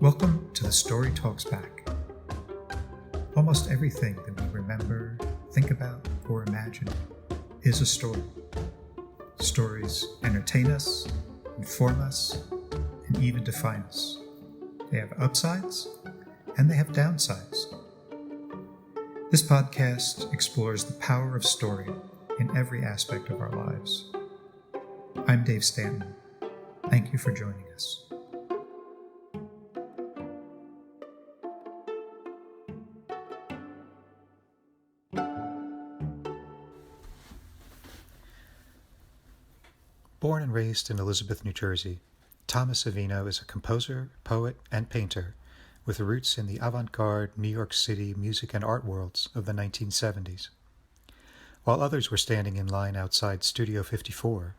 Welcome to the Story Talks Back. Almost everything that we remember, think about, or imagine is a story. Stories entertain us, inform us, and even define us. They have upsides, and they have downsides. This podcast explores the power of story in every aspect of our lives. I'm Dave Stanton. Thank you for joining us. Born and raised in Elizabeth, New Jersey, Thomas Avino is a composer, poet, and painter with roots in the avant-garde New York City music and art worlds of the 1970s. While others were standing in line outside Studio 54,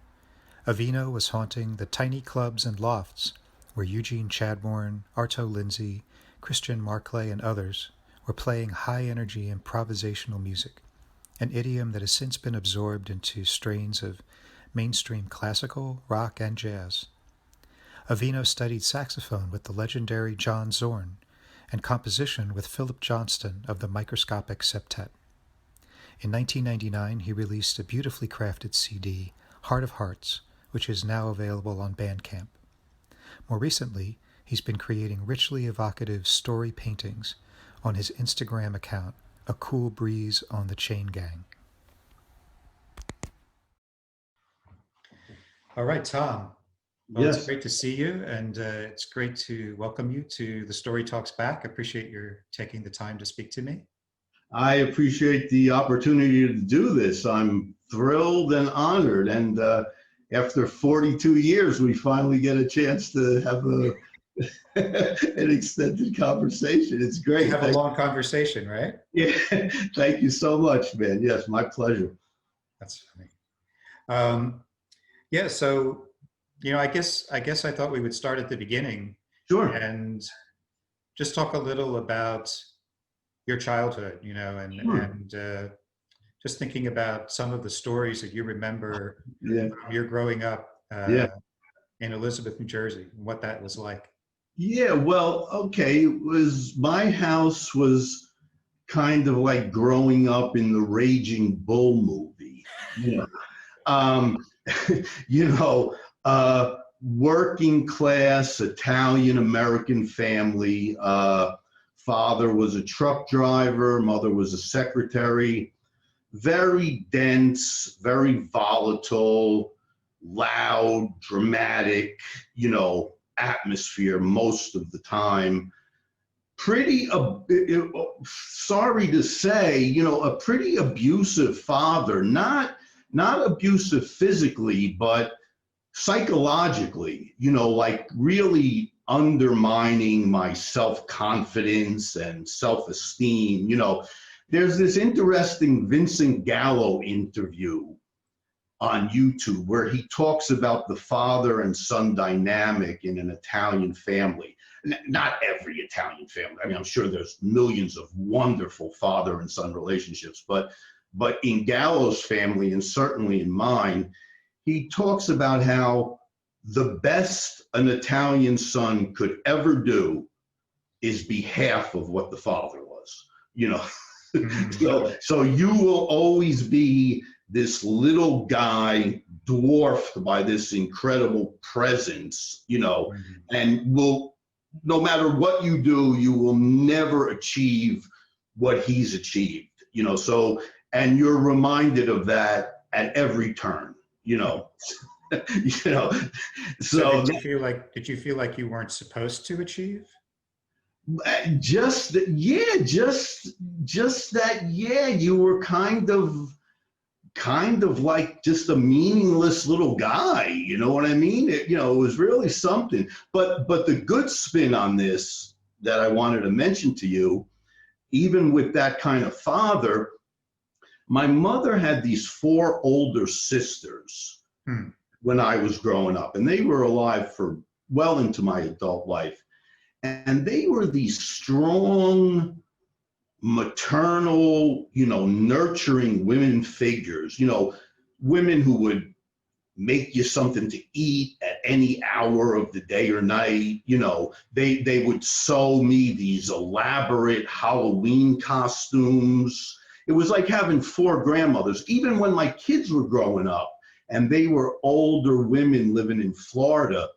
Avino was haunting the tiny clubs and lofts where Eugene Chadbourne, Arto Lindsay, Christian Marclay, and others were playing high-energy improvisational music, an idiom that has since been absorbed into strains of mainstream classical, rock, and jazz. Avino studied saxophone with the legendary John Zorn and composition with Philip Johnston of the Microscopic Septet. In 1999, he released a beautifully crafted CD, Heart of Hearts, which is now available on Bandcamp. More recently, he's been creating richly evocative story paintings on his Instagram account, A Cool Breeze on the Chain Gang. All right, Tom. Well, Yes. It's great to see you, and it's great to welcome you to the Story Talks Back. I appreciate your taking the time to speak to me. I appreciate the opportunity to do this. I'm thrilled and honored. And after 42 years, we finally get a chance to have an extended conversation. It's great. Have a long conversation, right? Yeah. Thank you so much, man. Yes, my pleasure. That's funny. Yeah, so, I guess I thought we would start at the beginning. Sure. And just talk a little about your childhood, and just thinking about some of the stories that you remember from your growing up in Elizabeth, New Jersey, and what that was like. Yeah, well, okay. My house was kind of like growing up in the Raging Bull movie. Working class Italian American family. Father was a truck driver, mother was a secretary. Very dense, very volatile, loud, dramatic, atmosphere most of the time. Sorry to say, a pretty abusive father, not abusive physically, but psychologically, like really undermining my self-confidence and self-esteem. There's this interesting Vincent Gallo interview on YouTube where he talks about the father and son dynamic in an Italian family. Not every Italian family. I mean, I'm sure there's millions of wonderful father and son relationships, but in Gallo's family, and certainly in mine, he talks about how the best an Italian son could ever do is be half of what the father was, So you will always be this little guy dwarfed by this incredible presence, and no matter what you do, you will never achieve what he's achieved, and you're reminded of that at every turn, So did you feel like you weren't supposed to achieve? Just that, you were kind of like just a meaningless little guy, you know what I mean? It was really something. But the good spin on this that I wanted to mention to you, even with that kind of father, my mother had these 4 older sisters when I was growing up, and they were alive for well into my adult life. And they were these strong, maternal, nurturing women figures, women who would make you something to eat at any hour of the day or night. You know, they would sew me these elaborate Halloween costumes. It was like having four grandmothers. Even when my kids were growing up and they were older women living in Florida,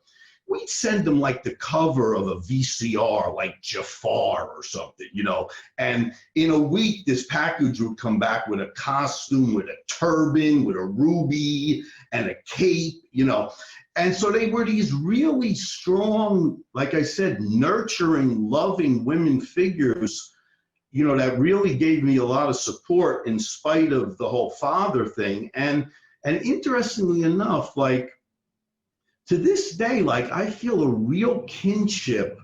we'd send them like the cover of a VCR, like Jafar or something, you know. And in a week, this package would come back with a costume, with a turban, with a ruby, and a cape, you know. And so they were these really strong, like I said, nurturing, loving women figures, you know, that really gave me a lot of support in spite of the whole father thing. And interestingly enough, like, to this day, like, I feel a real kinship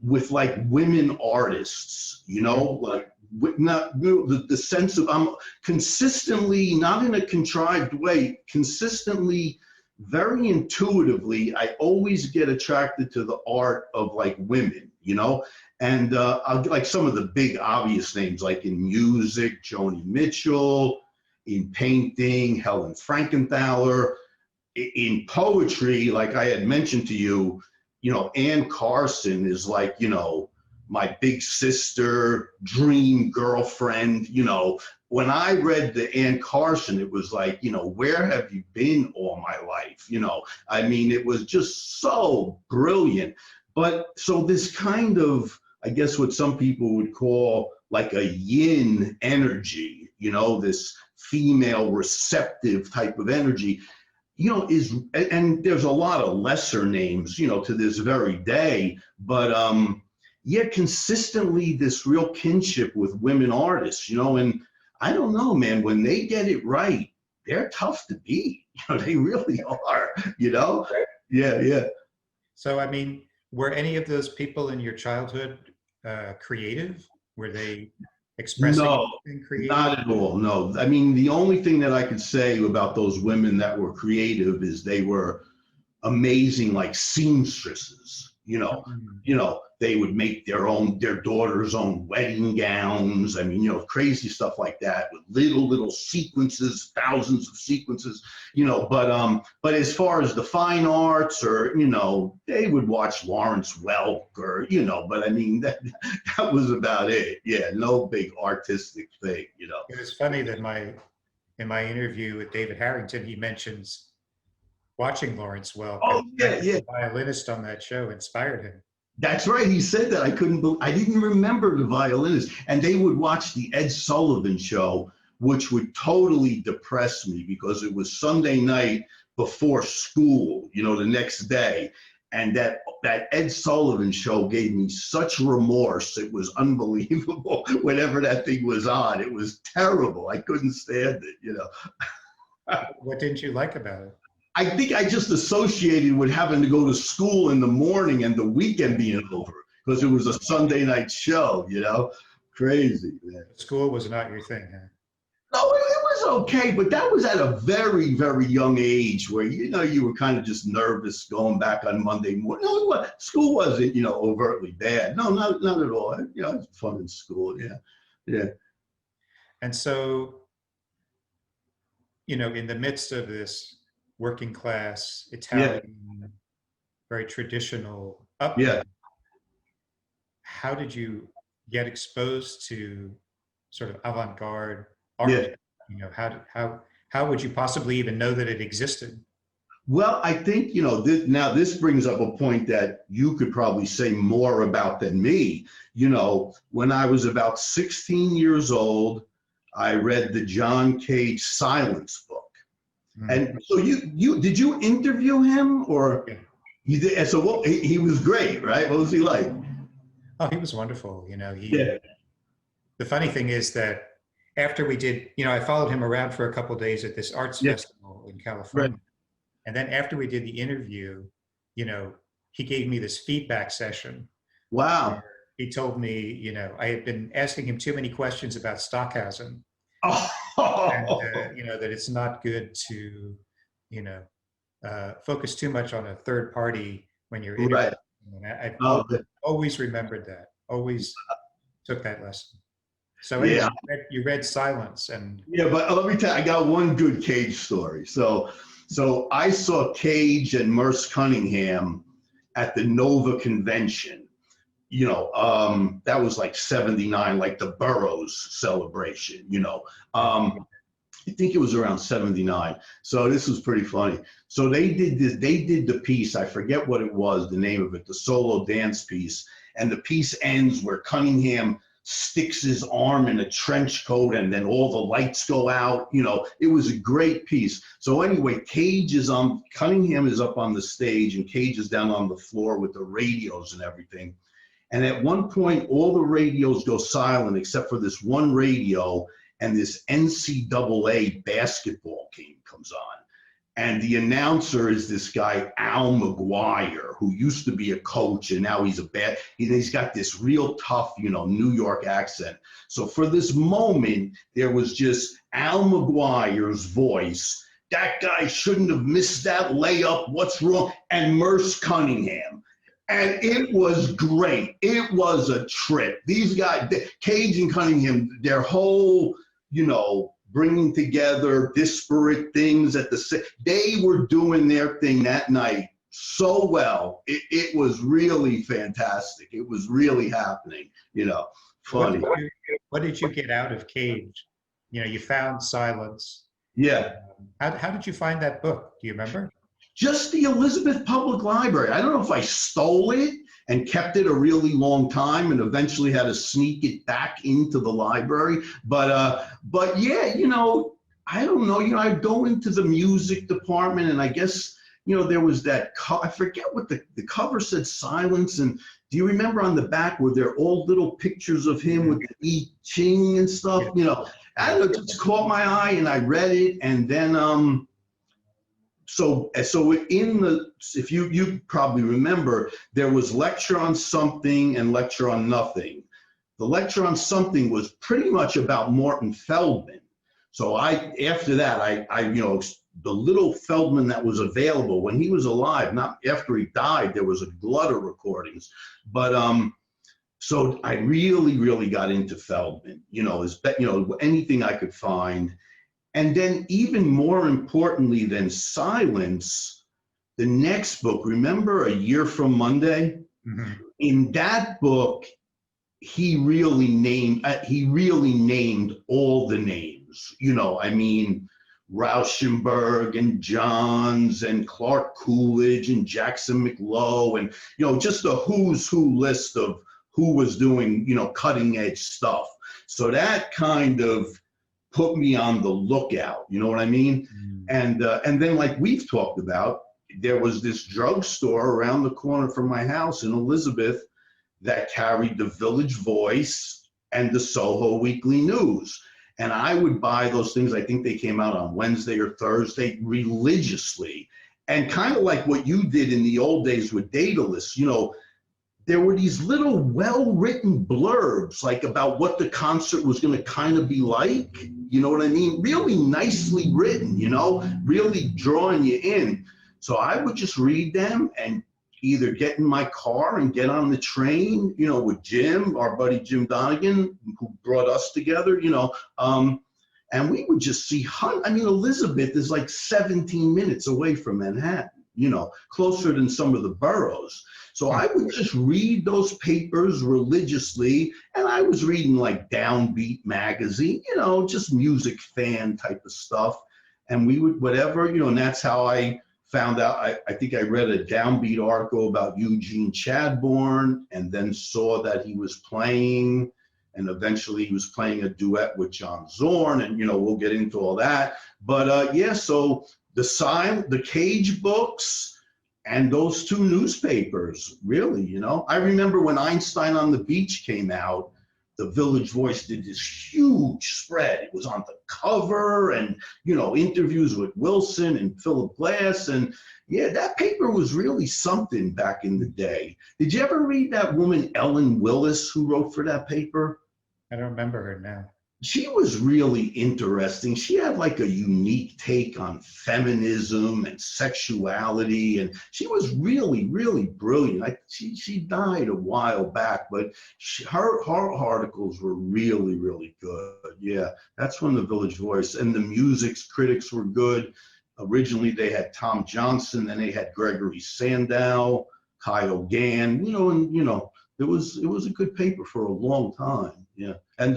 with like women artists, you know, like not the sense of I'm consistently, not in a contrived way, consistently, very intuitively, I always get attracted to the art of like women, you know. And I'll get like some of the big obvious names, like in music, Joni Mitchell, in painting, Helen Frankenthaler, in poetry, like I had mentioned to you, you know, Anne Carson is like, you know, my big sister, dream girlfriend. You know, when I read the Anne Carson, it was like, you know, where have you been all my life? You know, I mean, it was just so brilliant. But so this kind of, I guess what some people would call like a yin energy, you know, this female receptive type of energy, you know, is, and there's a lot of lesser names, you know, to this very day, but yeah, consistently this real kinship with women artists, you know. And I don't know, man, when they get it right, they're tough to beat. You know, they really are, you know? Yeah, yeah. So, I mean, were any of those people in your childhood creative? Were they expressing No, anything creative? not at all. No. I mean, the only thing that I could say about those women that were creative is they were amazing, like seamstresses, you know. Mm. You know, they would make their daughter's own wedding gowns. I mean, you know, crazy stuff like that with little sequences, thousands of sequences, you know. But as far as the fine arts, or, you know, they would watch Lawrence Welk, or, you know, but I mean, that was about it. Yeah, no big artistic thing, you know. It was funny that in my interview with David Harrington, he mentions watching Lawrence Welk, and Oh the yeah, fact that yeah. the violinist on that show inspired him. That's right. He said that. I didn't remember the violinist. And they would watch the Ed Sullivan show, which would totally depress me because it was Sunday night before school, you know, the next day. And that Ed Sullivan show gave me such remorse. It was unbelievable. Whenever that thing was on, it was terrible. I couldn't stand it, you know. What didn't you like about it? I think I just associated with having to go to school in the morning and the weekend being over because it was a Sunday night show, you know? Crazy, man. School was not your thing, huh? No, it was okay, but that was at a very, very young age where, you know, you were kind of just nervous going back on Monday morning. No, school wasn't, you know, overtly bad. No, not at all. You know, it's fun in school. Yeah, yeah, And so, you know, in the midst of this working class yeah, Italian, very traditional yeah, upbringing, how did you get exposed to sort of avant-garde art? yeah. You know, how would you possibly even know that it existed? Well, I think, you know, now this brings up a point that you could probably say more about than me. You know, when I was about 16 years old, I read the John Cage Silence book. Mhm. And so you did you interview him, or Yeah. you did? And so what, he was great, right? What was he like? Oh, he was wonderful. You know, Yeah, the funny thing is that after we did, you know, I followed him around for a couple of days at this arts yeah, festival in right. California. And then after we did the interview, you know, he gave me this feedback session where Wow. he told me, you know, I had been asking him too many questions about Stockhausen, and Oh, you know that it's not good to, you know, focus too much on a third party when you're interviewing. right. And I've Oh, always remembered that. Always took that lesson. So anyway, yeah. you read Silence, and Yeah, but let me tell you, I got one good Cage story. So So I saw Cage and Merce Cunningham at the Nova convention. That was like 79, like the Burroughs celebration, I think it was around 79. So this was pretty funny. So they did the piece, I forget what it was, the name of it, the solo dance piece. And the piece ends where Cunningham sticks his arm in a trench coat and then all the lights go out. It was a great piece. So anyway, Cunningham is up on the stage and Cage is down on the floor with the radios and everything. And at one point, all the radios go silent except for this one radio, and this NCAA basketball game comes on. And the announcer is this guy, Al McGuire, who used to be a coach, and now he's got this real tough, New York accent. So for this moment, there was just Al McGuire's voice. That guy shouldn't have missed that layup. What's wrong? And Merce Cunningham. And it was great. It was a trip. These guys, Cage and Cunningham, their whole, bringing together disparate things they were doing their thing that night so well. It was really fantastic. It was really happening, funny. What did you get out of Cage? You found Silence. Yeah. How did you find that book? Do you remember? Just the Elizabeth Public Library. I don't know if I stole it and kept it a really long time and eventually had to sneak it back into the library. But yeah, I don't know, I'd go into the music department and I guess, there was that, I forget what the cover said, Silence. And do you remember on the back where there all little pictures of him with the I Ching and stuff, I don't know, it just caught my eye and I read it. And then, So if you probably remember, there was Lecture on Something and Lecture on Nothing. The Lecture on Something was pretty much about Morton Feldman. So after that, the little Feldman that was available when he was alive, not after he died, there was a glut of recordings. But so I really, really got into Feldman, anything I could find. And then even more importantly than Silence, the next book, remember A Year from Monday? Mm-hmm. In that book, he really named all the names, Rauschenberg and Johns and Clark Coolidge and Jackson McLough and, just a who's who list of who was doing, cutting edge stuff. So that kind of put me on the lookout, you know what I mean? And then like we've talked about, there was this drugstore around the corner from my house in Elizabeth that carried the Village Voice and the Soho Weekly News. And I would buy those things, I think they came out on Wednesday or Thursday, religiously. And kind of like what you did in the old days with Daedalus, there were these little well-written blurbs, like about what the concert was going to kind of be like, you know what I mean? Really nicely written, really drawing you in. So I would just read them and either get in my car and get on the train, with Jim, our buddy Jim Donegan, who brought us together, and we would just see, Elizabeth is like 17 minutes away from Manhattan, closer than some of the boroughs. So I would just read those papers religiously, and I was reading like Downbeat magazine, just music fan type of stuff. And we would, whatever, and that's how I found out. I think I read a Downbeat article about Eugene Chadbourne and then saw that he was playing, and eventually he was playing a duet with John Zorn, and, we'll get into all that. But yeah, so the Cage books, and those two newspapers, really, I remember when Einstein on the Beach came out, the Village Voice did this huge spread. It was on the cover and, interviews with Wilson and Philip Glass. And yeah, that paper was really something back in the day. Did you ever read that woman, Ellen Willis, who wrote for that paper? I don't remember her now. She was really interesting. She had like a unique take on feminism and sexuality, and she was really, really brilliant. She died a while back, but her articles were really, really good. Yeah, that's when the Village Voice, and the music's critics were good. Originally, they had Tom Johnson, then they had Gregory Sandow, Kyle Gann, and it was a good paper for a long time. Yeah. And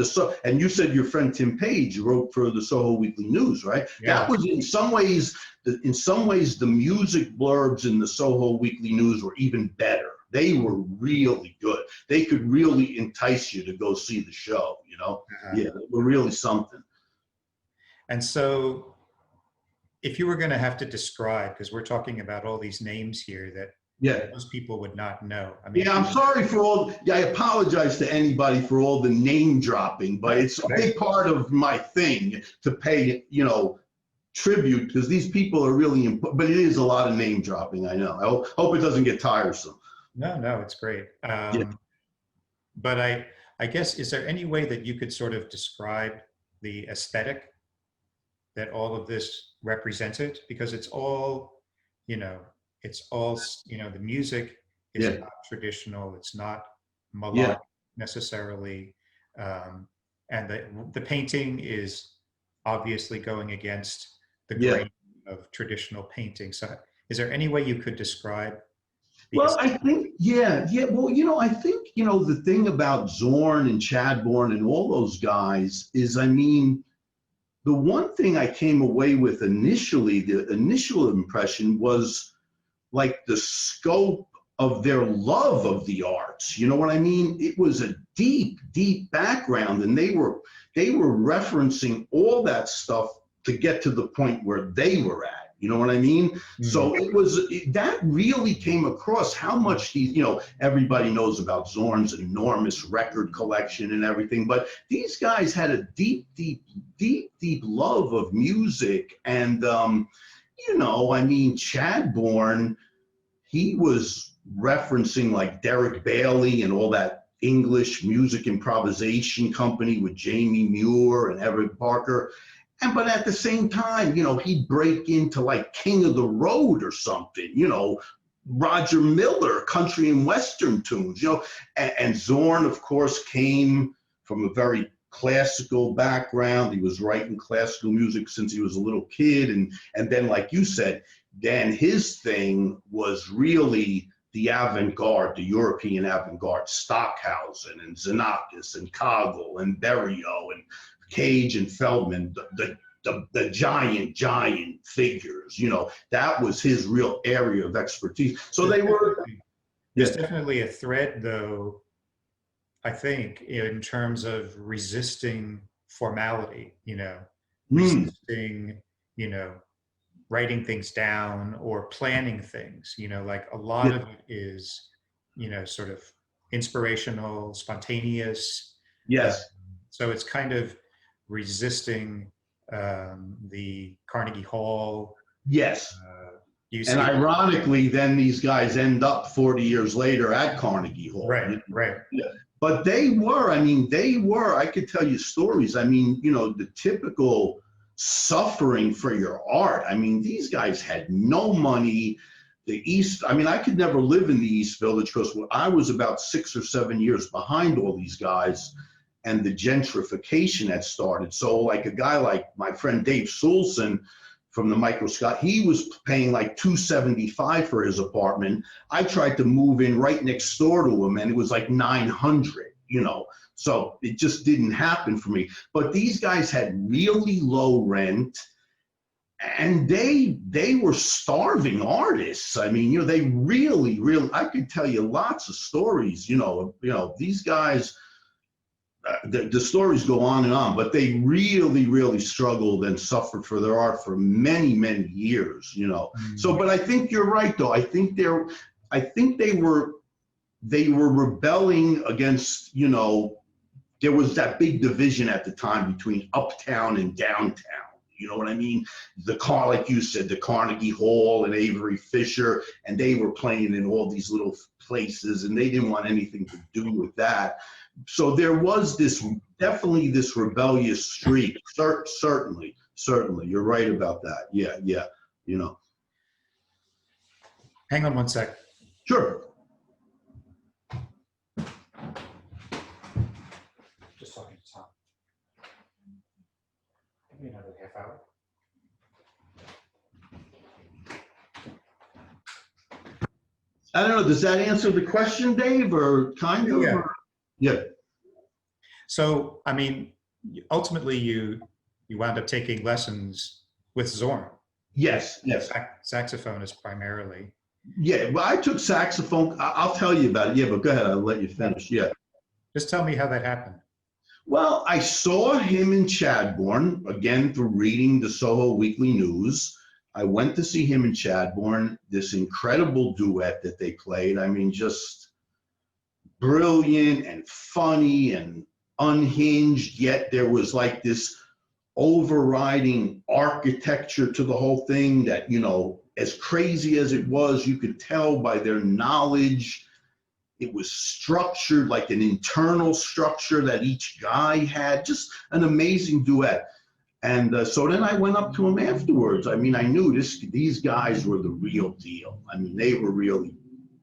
you said your friend Tim Page wrote for the Soho Weekly News, right? Yeah. That was in some ways the music blurbs in the Soho Weekly News were even better. They were really good. They could really entice you to go see the show, Yeah, they were really something. And so if you were going to have to describe, because we're talking about all these names here that most people would not know. I mean, I'm sorry for all. I apologize to anybody for all the name dropping, but it's a big part of my thing to pay, tribute, because these people are really important. But it is a lot of name dropping. I know. I hope it doesn't get tiresome. No, it's great. But I guess, is there any way that you could sort of describe the aesthetic that all of this represented? Because it's all, the music is not traditional. It's not melodic necessarily. And the painting is obviously going against the grain of traditional painting. So is there any way you could describe? Well, I think, Well, I think, the thing about Zorn and Chadbourne and all those guys is, the one thing I came away with initially, the initial impression was like the scope of their love of the arts. You know what I mean? It was a deep, deep background, and they were referencing all that stuff to get to the point where they were at. You know what I mean? Mm-hmm. So that really came across how much everybody knows about Zorn's enormous record collection and everything, but these guys had a deep, deep, deep, deep love of music. And, Chadbourne, he was referencing like Derek Bailey and all that English music improvisation company with Jamie Muir and Everett Parker. But at the same time, he'd break into like King of the Road or something, Roger Miller, country and Western tunes, and Zorn, of course, came from a very classical background. He was writing classical music since he was a little kid. And then, like you said, then his thing was really the avant-garde, the European avant-garde, Stockhausen and Xenakis and Kagel and Berio and Cage and Feldman, the giant figures, that was his real area of expertise. So there's definitely a thread, though, I think, in terms of resisting formality, resisting, writing things down or planning things, like a lot of it is, sort of inspirational, spontaneous. Yes. So it's kind of resisting the Carnegie Hall. Yes. And ironically, then these guys end up 40 years later at Carnegie Hall. Right. Yeah. But they were, I could tell you stories. The typical suffering for your art. These guys had no money. The East, I could never live in the East Village because I was about 6 or 7 years behind all these guys, and the gentrification had started. So like a guy like my friend Dave Soulson from the Microscope, he was paying like $275 for his apartment. I tried to move in right next door to him, and it was like $900, so it just didn't happen for me. But these guys had really low rent, and they were starving artists. They really, I could tell you lots of stories, these guys, the stories go on and on, but they really, really struggled and suffered for their art for many, many years, Mm-hmm. So, but I think you're right, though. I think they were rebelling against, there was that big division at the time between uptown and downtown. You know what I mean? Like you said, the Carnegie Hall and Avery Fisher, and they were playing in all these little places, and they didn't want anything to do with that. So there was definitely this rebellious streak. Certainly, you're right about that. Yeah. Hang on one sec. Sure. Just talking to Tom. Give me another half hour. I don't know. Does that answer the question, Dave, or kind of? Yeah. Or? Yeah. So, I mean, ultimately, you wound up taking lessons with Zorn. Yes. Yes. Saxophonist primarily. Yeah. Well, I took saxophone. I'll tell you about it. Yeah, but go ahead. I'll let you Yeah. finish. Yeah. Just tell me how that happened. Well, I saw him in Chadbourne again through reading the Soho Weekly News. I went to see him in Chadbourne. This incredible duet that they played. I mean, just brilliant and funny and unhinged, yet there was like this overriding architecture to the whole thing that, as crazy as it was, you could tell by their knowledge. It was structured like an internal structure that each guy had, just an amazing duet. And so then I went up to him afterwards. I mean, I knew these guys were the real deal. I mean, they were really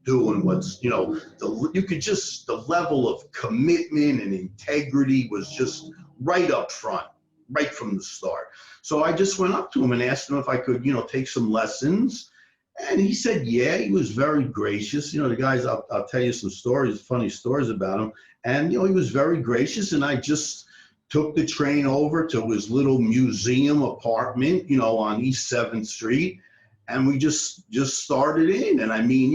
doing what's, you could just, the level of commitment and integrity was just right up front, right from the start. So I just went up to him and asked him if I could, take some lessons. And he said, yeah, he was very gracious. The guys, I'll tell you some stories, funny stories about him. And, he was very gracious. And I just took the train over to his little museum apartment, on East 7th Street. And we just started in. And I mean,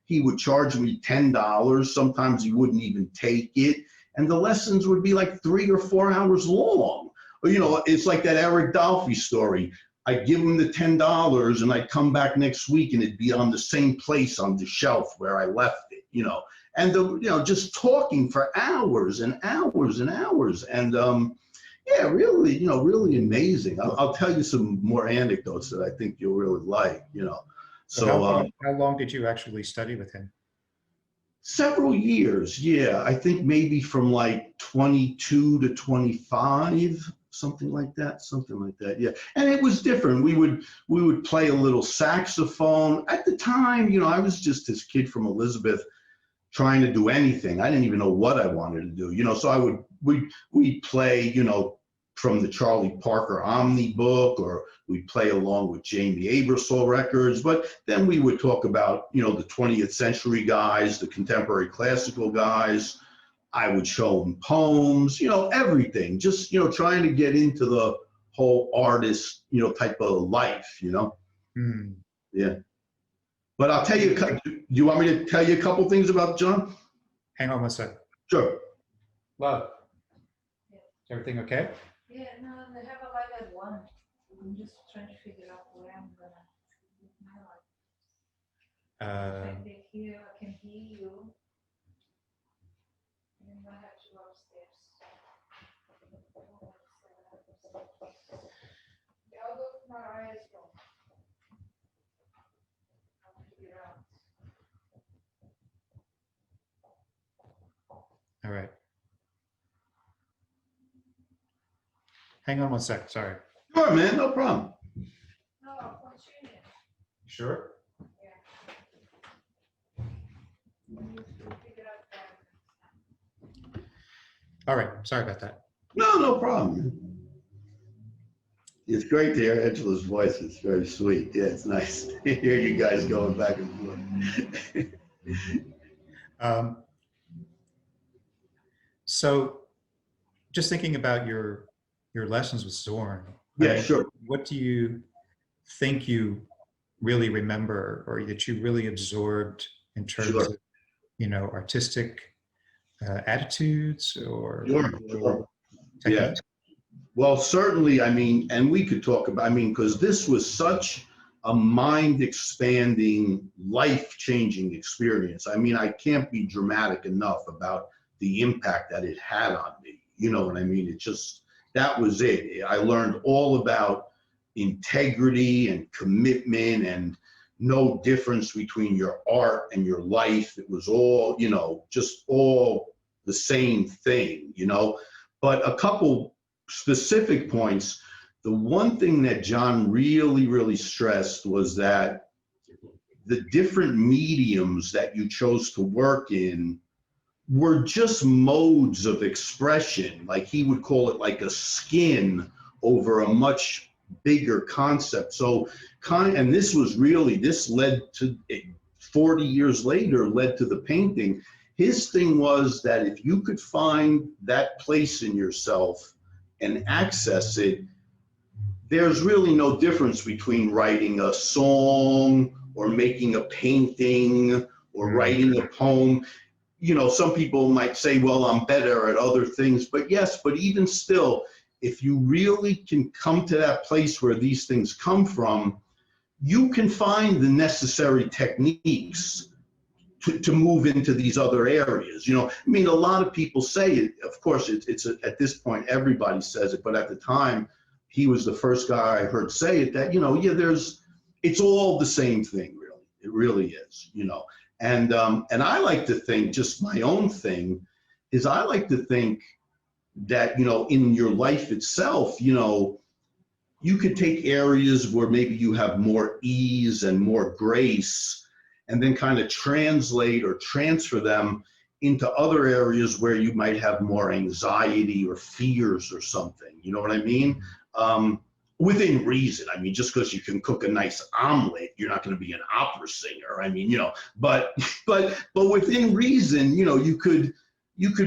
he would charge me $10. Sometimes he wouldn't even take it. And the lessons would be like 3 or 4 hours long. It's like that Eric Dolphy story. I'd give him the $10 and I'd come back next week and it'd be on the same place on the shelf where I left it, and just talking for hours and hours and hours. And yeah, really, really amazing. I'll tell you some more anecdotes that I think you'll really like, So how long did you actually study with him? Several years, yeah. I think maybe from like 22 to 25. Something like that, yeah. And it was different. We would play a little saxophone. At the time, I was just this kid from Elizabeth trying to do anything. I didn't even know what I wanted to do, so we'd play, from the Charlie Parker Omni book, or we'd play along with Jamie Abersol records. But then we would talk about, the 20th century guys, the contemporary classical guys. I would show them poems, everything, just, trying to get into the whole artist, type of life, Yeah. But I'll tell you, do you want me to tell you a couple things about John? Hang on one second. Sure. Love, is everything okay? Yeah, no, they have a live at 1. I'm just trying to figure out where I'm gonna put my light. I can hear you. And I have to go upstairs. Yeah, I'll go to my eyes room. I'll figure out. All right. Hang on one second, sorry. Sure, man, no problem. No, I'll continue. Sure? Yeah. We'll figure out that. All right, sorry about that. No problem. It's great to hear Angela's voice. It's very sweet. Yeah, it's nice to hear you guys going back and forth. So just thinking about your lessons with Zorn. Yeah, sure. What do you think you really remember, or that you really absorbed in terms of, artistic attitudes or Sure. techniques? Yeah. Well, certainly, I mean, and we could talk about, because this was such a mind expanding, life changing experience. I mean, I can't be dramatic enough about the impact that it had on me. You know what I mean? It just, that was it. I learned all about integrity and commitment and no difference between your art and your life. It was all, just all the same thing, But a couple specific points. The one thing that John really, really stressed was that the different mediums that you chose to work in were just modes of expression. Like he would call it like a skin over a much bigger concept. So this led to 40 years later led to the painting. His thing was that if you could find that place in yourself and access it, there's really no difference between writing a song or making a painting or writing a poem. You know, some people might say, well, I'm better at other things, but yes, but even still, if you really can come to that place where these things come from, you can find the necessary techniques to move into these other areas. You know, I mean, a lot of people say it, of course, at this point, everybody says it, but at the time, he was the first guy I heard say it, that, you know, yeah, it's all the same thing, really. It really is, you know. And I like to think, just my own thing, is I like to think that, you know, in your life itself, you know, you could take areas where maybe you have more ease and more grace, and then kind of translate or transfer them into other areas where you might have more anxiety or fears or something. You know what I mean? Within reason. I mean, just because you can cook a nice omelet, you're not going to be an opera singer. I mean, you know, but within reason, you know, you could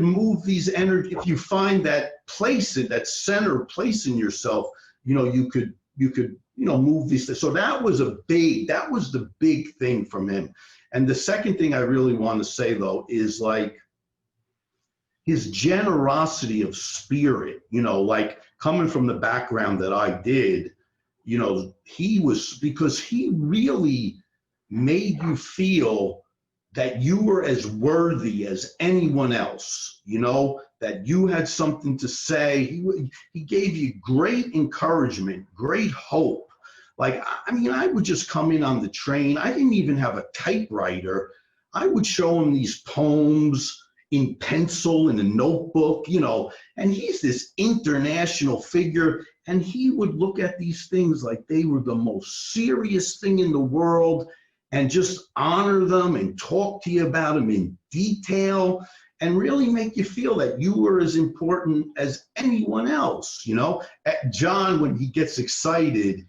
move these energy. If you find that place, that center place in yourself, you know, you could you know, move these things. So that was the big thing from him. And the second thing I really want to say, though, is like his generosity of spirit, you know, like coming from the background that I did, you know, because he really made you feel that you were as worthy as anyone else, you know, that you had something to say. He gave you great encouragement, great hope. Like, I mean, I would just come in on the train. I didn't even have a typewriter. I would show him these poems in pencil in a notebook, you know, and he's this international figure, and he would look at these things like they were the most serious thing in the world and just honor them and talk to you about them in detail and really make you feel that you were as important as anyone else, you know. John, when he gets excited,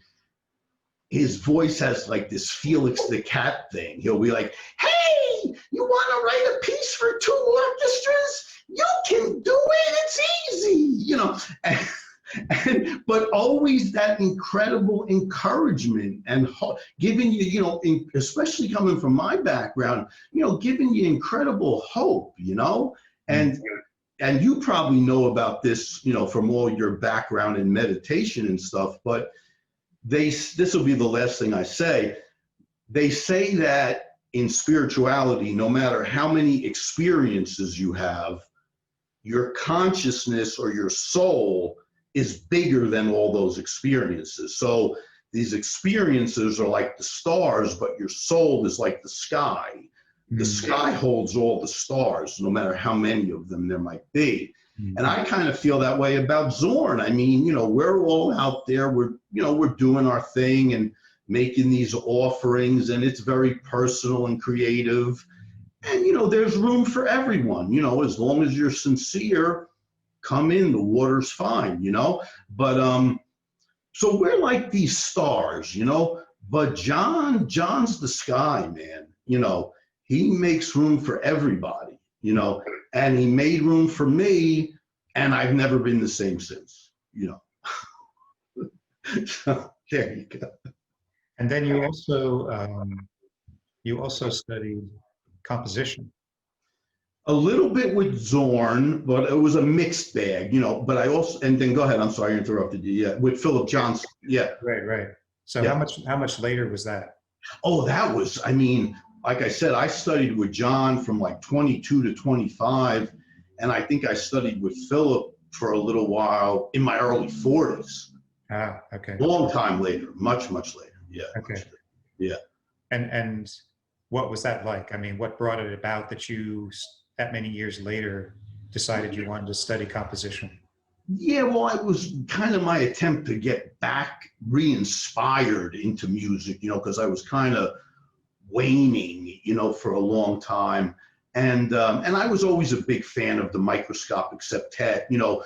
his voice has like this Felix the Cat thing. He'll be like, hey, you want to write a piece for 2 orchestras? You can do it, it's easy, you know. But always that incredible encouragement and giving you, you know, especially coming from my background, you know, giving you incredible hope, you know. And you probably know about this, you know, from all your background in meditation and stuff, but this will be the last thing I say. They say that in spirituality, no matter how many experiences you have, your consciousness or your soul is bigger than all those experiences. So these experiences are like the stars, but your soul is like the sky. The sky holds all the stars, no matter how many of them there might be. And I kind of feel that way about Zorn. I mean, you know, we're all out there, we're doing our thing and making these offerings, and it's very personal and creative. And, you know, there's room for everyone, you know, as long as you're sincere, come in, the water's fine, you know. But so we're like these stars, you know, but John's the sky, man. You know, he makes room for everybody, you know, and he made room for me, and I've never been the same since, you know. So there you go. And then you also studied composition. A little bit with Zorn, but it was a mixed bag, you know. But I also, and then go ahead. I'm sorry I interrupted you. Yeah, with Philip Johnson. Yeah. Right. So Yeah. how much later was that? Oh, that was. I mean, like I said, I studied with John from like 22 to 25, and I think I studied with Philip for a little while in my early 40s. Ah, okay. Long time later, much later. Yeah. Okay. Yeah. And what was that like? I mean, what brought it about that you, that many years later, decided you wanted to study composition? Yeah, well, it was kind of my attempt to get back re-inspired into music, you know, because I was kind of waning, you know, for a long time. And I was always a big fan of the microscopic septet. You know,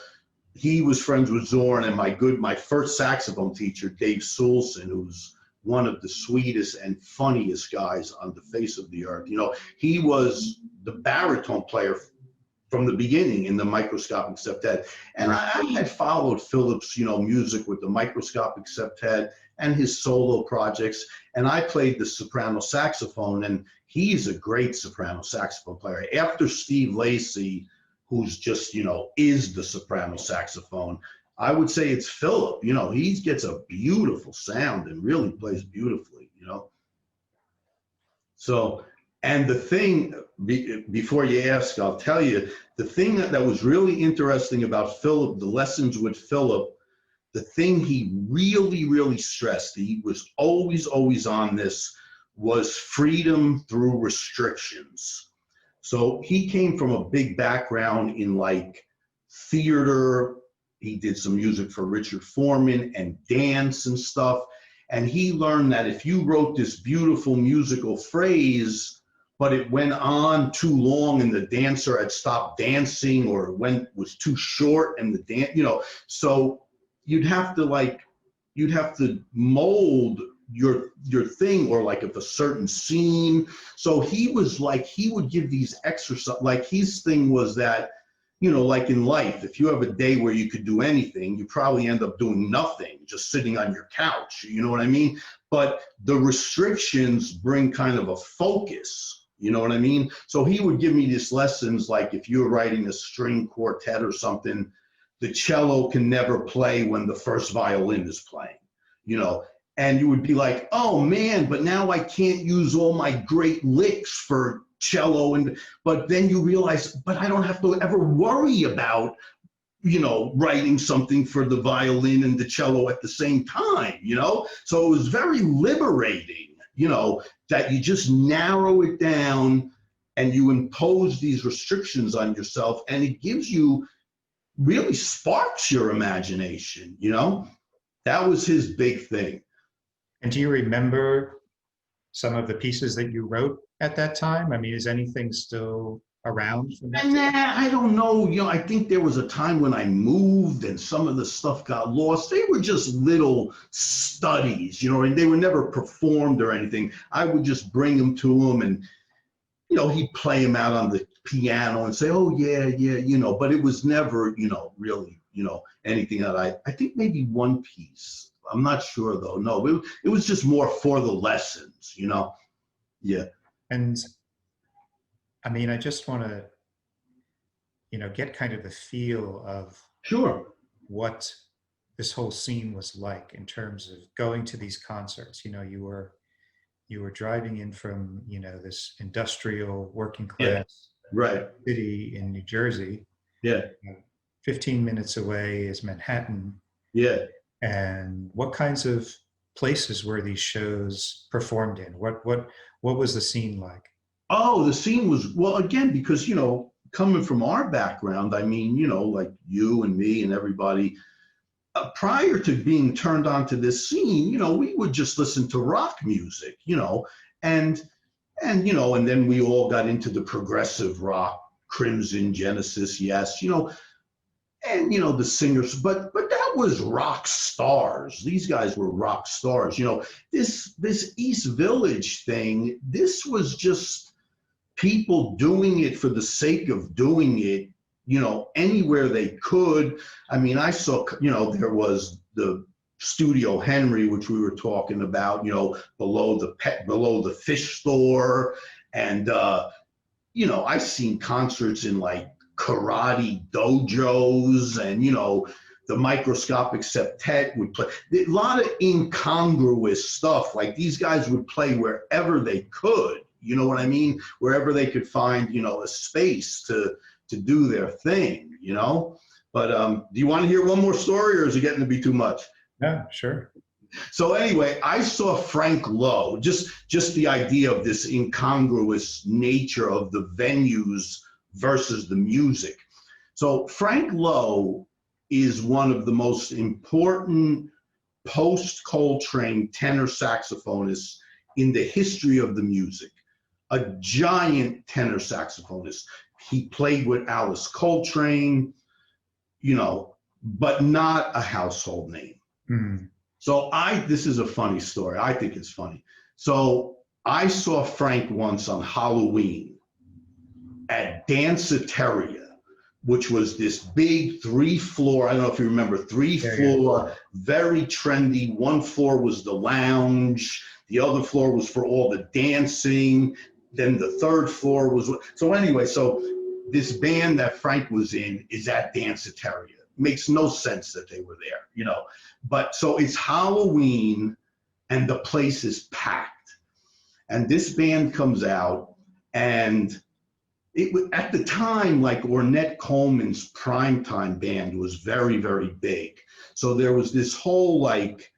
he was friends with Zorn, and my first saxophone teacher, Dave Soulson, who's one of the sweetest and funniest guys on the face of the earth. You know, he was the baritone player from the beginning in the Microscopic Septet. And I had followed Philip's, you know, music with the Microscopic Septet and his solo projects. And I played the soprano saxophone, and he's a great soprano saxophone player. After Steve Lacy, who's just, you know, is the soprano saxophone, I would say it's Philip. You know, he gets a beautiful sound and really plays beautifully, you know. So, and the thing, before you ask, I'll tell you, the thing that was really interesting about Philip, the lessons with Philip, the thing he really, really stressed, he was always on this, was freedom through restrictions. So he came from a big background in like theater. He did some music for Richard Foreman and dance and stuff. And he learned that if you wrote this beautiful musical phrase, but it went on too long and the dancer had stopped dancing, or it was too short and the dance, you know, so you'd have to mold your thing, or like if a certain scene. So he was like, he would give these exercise, like his thing was that, you know, like in life, if you have a day where you could do anything, you probably end up doing nothing, just sitting on your couch, you know what I mean? But the restrictions bring kind of a focus, you know what I mean? So he would give me these lessons, like if you're writing a string quartet or something, the cello can never play when the first violin is playing, you know? And you would be like, oh man, but now I can't use all my great licks for cello. But then you realize, but I don't have to ever worry about, you know, writing something for the violin and the cello at the same time, you know? So it was very liberating, you know, that you just narrow it down and you impose these restrictions on yourself, and it gives you, really sparks your imagination, you know? That was his big thing. And do you remember some of the pieces that you wrote at that time? I mean, is anything still around from that time? Nah, I don't know. You know, I think there was a time when I moved and some of the stuff got lost. They were just little studies, you know, and they were never performed or anything. I would just bring them to him, and, you know, he'd play them out on the piano and say, oh yeah, you know, but it was never, you know, really, you know, anything that I think maybe one piece. I'm not sure though. No, it was just more for the lessons, you know? Yeah. And I mean, I just want to, you know, get kind of the feel of Sure. what this whole scene was like in terms of going to these concerts. You know, you were driving in from, you know, this industrial working class Right. city in New Jersey. Yeah. 15 minutes away is Manhattan. Yeah. And what kinds of places were these shows performed in? What was the scene like? Oh, the scene was, well, again, because, you know, coming from our background, I mean, you know, like you and me and everybody, prior to being turned on to this scene, you know, we would just listen to rock music, you know, and you know, and then we all got into the progressive rock, Crimson, Genesis, yes, you know, and you know the singers, but that was rock stars. These guys were rock stars. You know, this East Village thing, this was just people doing it for the sake of doing it, you know, anywhere they could. I mean, I saw, you know, there was the Studio Henry, which we were talking about, you know, below the fish store. And you know, I've seen concerts in like karate dojos, and, you know, the Microscopic Septet would play. A lot of incongruous stuff. Like these guys would play wherever they could, you know what I mean? Wherever they could find, you know, a space to do their thing, you know? But do you want to hear one more story, or is it getting to be too much? Yeah, sure. So anyway, I saw Frank Lowe, just the idea of this incongruous nature of the venues versus the music. So Frank Lowe is one of the most important post-Coltrane tenor saxophonists in the history of the music, a giant tenor saxophonist. He played with Alice Coltrane, you know, but not a household name. Mm. So this is a funny story. I think it's funny. So I saw Frank once on Halloween at Danceteria, which was this big 3-floor, I don't know if you remember, 3-floor, very trendy. One floor was the lounge. The other floor was for all the dancing. Then the third floor was, so anyway, so this band that Frank was in is at Danceteria. Makes no sense that they were there, you know. But so it's Halloween and the place is packed. And this band comes out, and it was at the time, like Ornette Coleman's primetime band was very, very big. So there was this whole like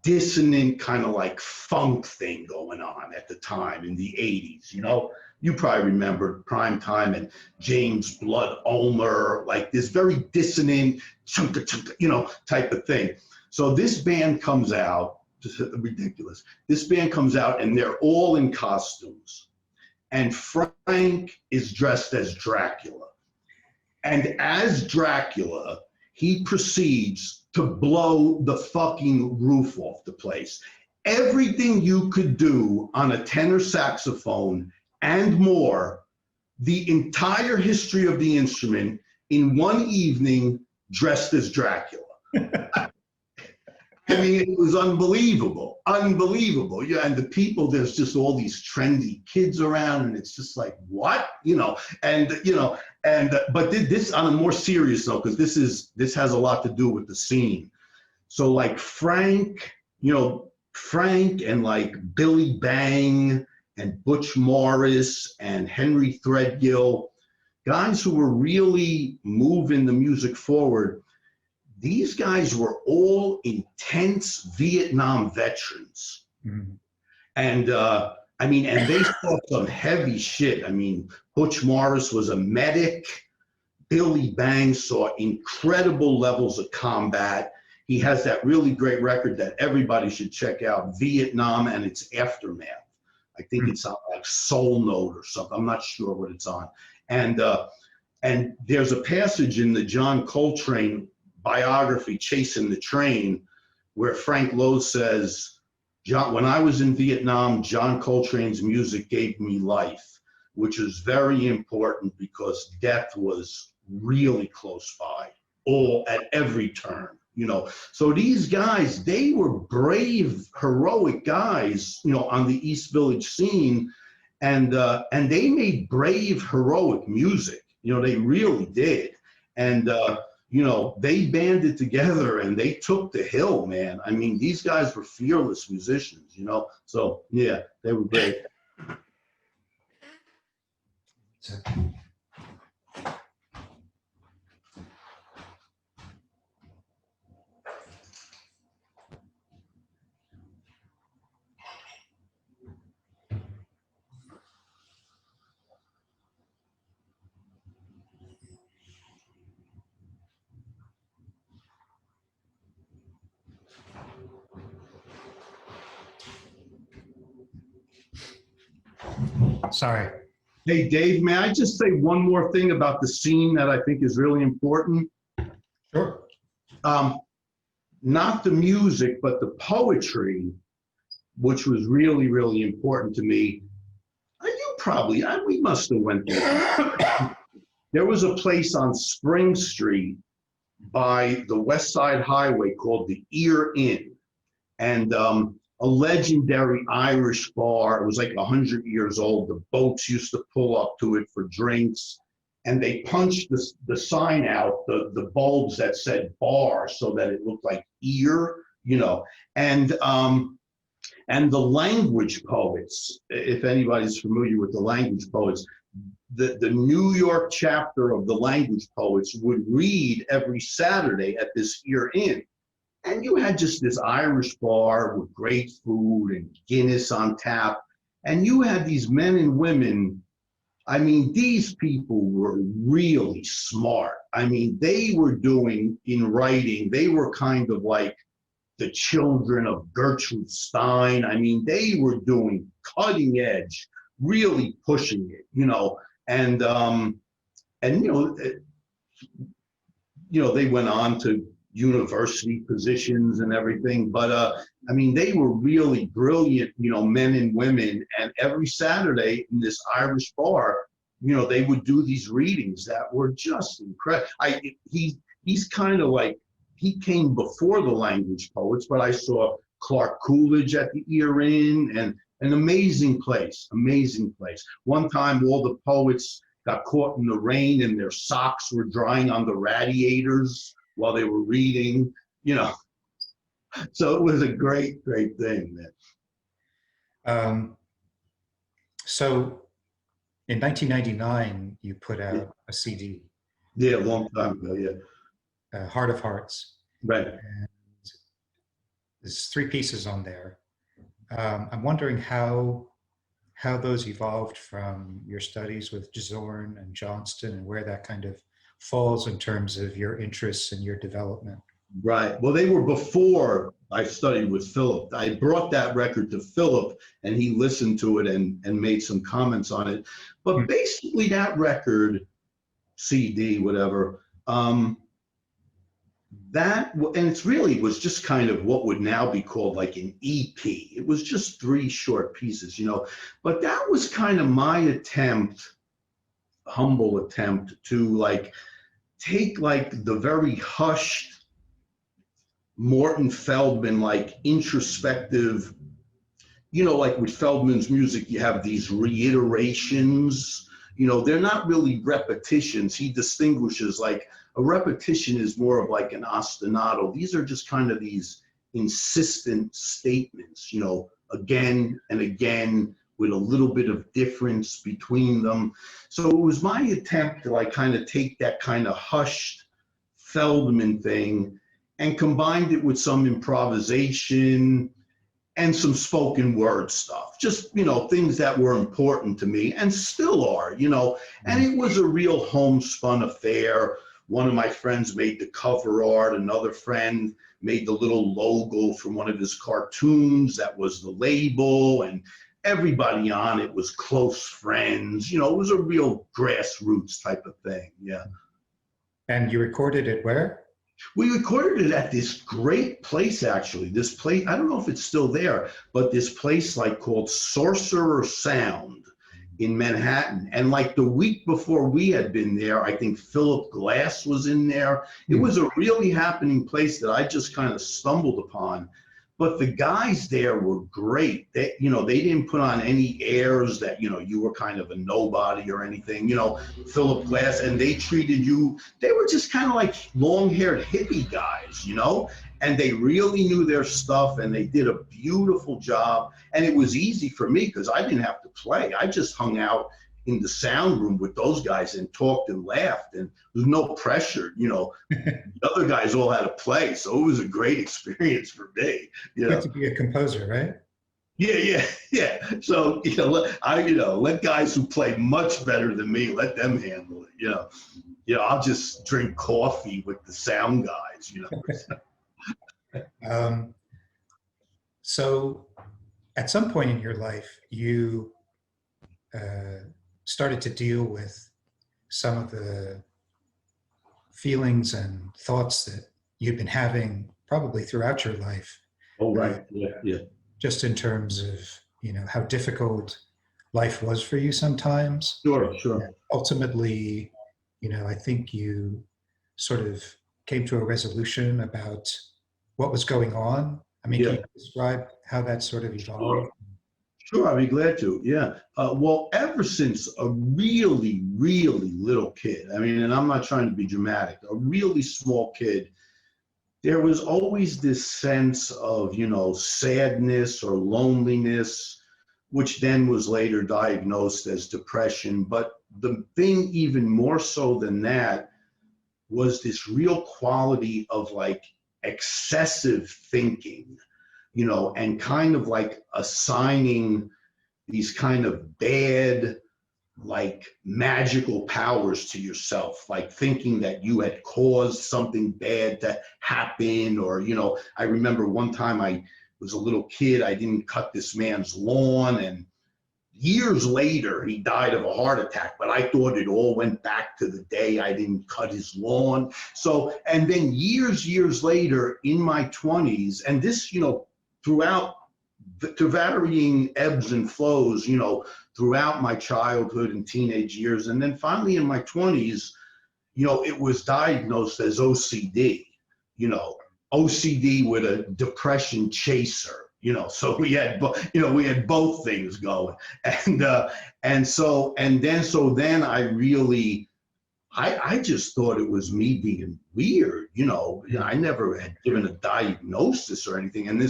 dissonant kind of like funk thing going on at the time in the 80s, you know. You probably remember Primetime and James Blood Ulmer, like this very dissonant, chunka chunka, you know, type of thing. So this band comes out, just ridiculous. This band comes out and they're all in costumes. And Frank is dressed as Dracula. And as Dracula, he proceeds to blow the fucking roof off the place. Everything you could do on a tenor saxophone and more, the entire history of the instrument in one evening dressed as Dracula. I mean, it was unbelievable, unbelievable. Yeah, and the people, there's just all these trendy kids around, and it's just like, what? You know, and, you know, and, but this on a more serious note, because this has a lot to do with the scene. So like Frank, you know, Frank and like Billy Bang and Butch Morris and Henry Threadgill, guys who were really moving the music forward. These guys were all intense Vietnam veterans. Mm-hmm. And I mean, and they saw some heavy shit. I mean, Butch Morris was a medic. Billy Bang saw incredible levels of combat. He has that really great record that everybody should check out, Vietnam and its Aftermath. I think it's on like Soul Note or something. I'm not sure what it's on. And there's a passage in the John Coltrane biography, Chasing the Train, where Frank Lowe says, when I was in Vietnam, John Coltrane's music gave me life, which is very important because death was really close by, all at every turn, you know. So these guys, they were brave, heroic guys, you know, on the East Village scene, and they made brave, heroic music. You know, they really did. And you know, they banded together and they took the hill, man. I mean, these guys were fearless musicians, you know? So, yeah, they were great. Sorry. Hey, Dave, may I just say one more thing about the scene that I think is really important? Sure. Not the music, but the poetry, which was really, really important to me. We must have went there. There was a place on Spring Street by the West Side Highway called the Ear Inn. And a legendary Irish bar. It was like 100 years old. The boats used to pull up to it for drinks. And they punched the sign out, the bulbs that said bar, so that it looked like ear, you know. And the language poets, if anybody's familiar with the language poets, the New York chapter of the language poets would read every Saturday at this Ear Inn. And you had just this Irish bar with great food and Guinness on tap. And you had these men and women. I mean, these people were really smart. I mean, they were doing in writing, they were kind of like the children of Gertrude Stein. I mean, they were doing cutting edge, really pushing it, you know. And you know, they went on to, university positions and everything. But I mean, they were really brilliant, men and women. And every Saturday in this Irish bar, they would do these readings that were just incredible. He's kind of like, he came before the language poets, but I saw Clark Coolidge at the Ear Inn, and an amazing place, amazing place. One time, all the poets got caught in the rain and their socks were drying on the radiators while they were reading, So it was a great, great thing. So in 1999, you put out a CD. Yeah, a long time ago, yeah. Heart of Hearts. Right. And there's 3 pieces on there. I'm wondering how those evolved from your studies with Zorn and Johnston, and where that kind of falls in terms of your interests and your development. Right. Well, they were before I studied with Philip. I brought that record to Philip, and he listened to it and made some comments on it. But basically, that record, CD, whatever, and it's really was just kind of what would now be called like an EP. It was just 3 short pieces, But that was kind of my attempt, humble attempt, to like take like the very hushed Morton Feldman, like introspective, like with Feldman's music, you have these reiterations, they're not really repetitions. He distinguishes like a repetition is more of like an ostinato. These are just kind of these insistent statements, again and again with a little bit of difference between them. So it was my attempt to like kind of take that kind of hushed Feldman thing and combined it with some improvisation and some spoken word stuff, just, things that were important to me and still are, and it was a real homespun affair. One of my friends made the cover art. Another friend made the little logo from one of his cartoons. That was the label, and everybody on it was close friends. It was a real grassroots type of thing. Yeah. And you recorded it where? We recorded it at this great place, actually. This place, I don't know if it's still there, but this place like called Sorcerer Sound in Manhattan. And like the week before we had been there, I think Philip Glass was in there. It was a really happening place that I just kind of stumbled upon. But the guys there were great. They, they didn't put on any airs that, you were kind of a nobody or anything, Philip Glass, and they treated you, they were just kind of like long-haired hippie guys, and they really knew their stuff, and they did a beautiful job. And it was easy for me because I didn't have to play. I just hung out in the sound room with those guys and talked and laughed, and there was no pressure, The other guys all had to play, so it was a great experience for me. Good to be a composer, right? Yeah. So let guys who play much better than me, let them handle it. I'll just drink coffee with the sound guys. So, at some point in your life, you started to deal with some of the feelings and thoughts that you've been having probably throughout your life. Oh, right. Yeah. Just in terms of, how difficult life was for you sometimes. Sure. And ultimately, I think you sort of came to a resolution about what was going on. I mean, Can you describe how that sort of evolved? Sure, I'd be glad to. Yeah. Well, ever since a really, really little kid, and I'm not trying to be dramatic, a really small kid, there was always this sense of, sadness or loneliness, which then was later diagnosed as depression. But the thing even more so than that was this real quality of like excessive thinking, and kind of like assigning these kind of bad, like magical powers to yourself, like thinking that you had caused something bad to happen. Or, I remember one time I was a little kid, I didn't cut this man's lawn, and years later, he died of a heart attack, but I thought it all went back to the day I didn't cut his lawn. So, and then years later in my 20s, and this, throughout to varying ebbs and flows, throughout my childhood and teenage years. And then finally in my 20s, it was diagnosed as OCD, OCD with a depression chaser. So we had, we had both things going, so then I really, I just thought it was me being weird, I never had given a diagnosis or anything. And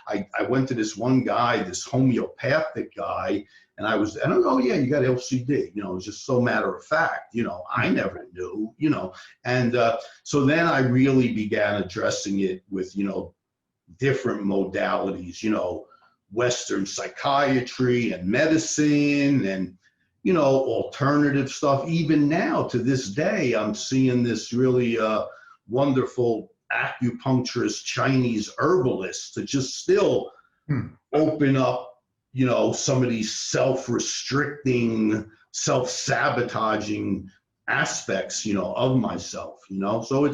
I went to this one guy, this homeopathic guy, and I don't know, yeah, you got LCD, it was just so matter of fact, I never knew, and so then I really began addressing it with, different modalities, Western psychiatry and medicine and, alternative stuff. Even now to this day, I'm seeing this really wonderful acupuncturist, Chinese herbalist to just still open up, some of these self-restricting, self-sabotaging aspects, of myself, so